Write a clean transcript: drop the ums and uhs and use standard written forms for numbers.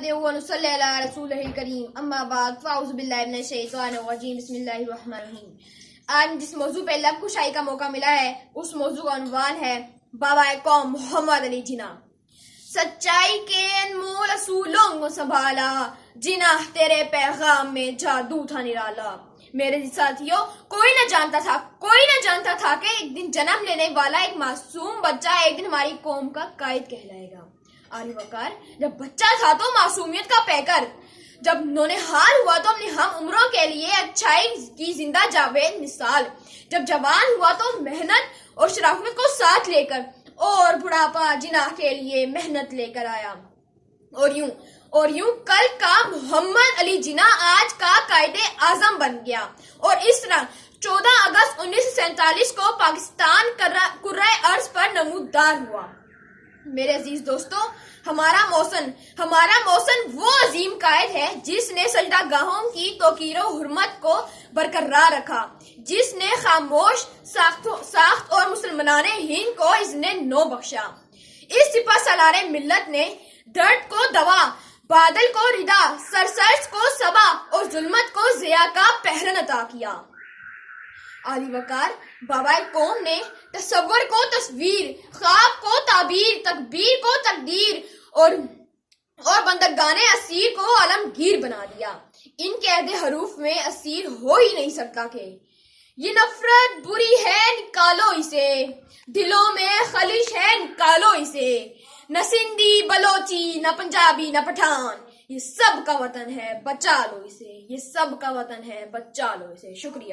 نحمده ونصلي على رسوله الكريم اما بعد فاعوذ باللہ من الشیطان الرجیم بسم اللہ الرحمن الرحیم۔ آج جس موضوع پہ لب کشائی کا موقع ملا ہے اس موضوع کا عنوان ہے بابا قوم محمد علی جناح۔ سچائی کے انمول اصولوں کو سنبھالا، جناح تیرے پیغام میں جادو تھا نرالا۔ میرے ساتھیوں، کوئی نہ جانتا تھا کہ ایک دن جنم لینے والا ایک معصوم بچہ ایک دن ہماری قوم کا قائد کہلائے گا۔ علی وقار، جب بچہ تھا تو معصومیت کا پیکر، جب نونہال ہوا تو اپنی ہم عمروں کے لیے اچھائی کی زندہ جاوید مثال، جب جوان ہوا تو محنت اور شرافت کو ساتھ لے کر، اور بڑھاپا جناح کے لیے محنت لے کر آیا۔ اور یوں کل کا محمد علی جناح آج کا قائد اعظم بن گیا، اور اس طرح 14 اگست 1947 کو پاکستان کرۂ ارض پر نمودار ہوا۔ میرے عزیز دوستوں، ہمارا موسن وہ عظیم قائد ہے جس نے سجدہ گاہوں کی توقیر و حرمت کو برقرار رکھا، جس نے خاموش ساخت اور مسلمان ہند کو اذن نو بخشا۔ اس سپہ سالار ملت نے درد کو دوا، بادل کو ردا، سرسبز کو صبا اور ظلمت کو ضیاء کا پہرن عطا کیا۔ علی وقار، بابا قوم نے تصور کو تصویر، خواب کو تعبیر، تکبیر کو تقدیر اور بندگان اسیر کو عالمگیر بنا دیا۔ ان کے عہد حروف میں اسیر ہو ہی نہیں سکتا کہ یہ نفرت بری ہے نکالو اسے، دلوں میں خلش ہے نکالو اسے، نہ سندھی بلوچی نہ پنجابی نہ پٹھان، یہ سب کا وطن ہے بچا لو اسے، یہ سب کا وطن ہے بچا لو اسے۔ شکریہ۔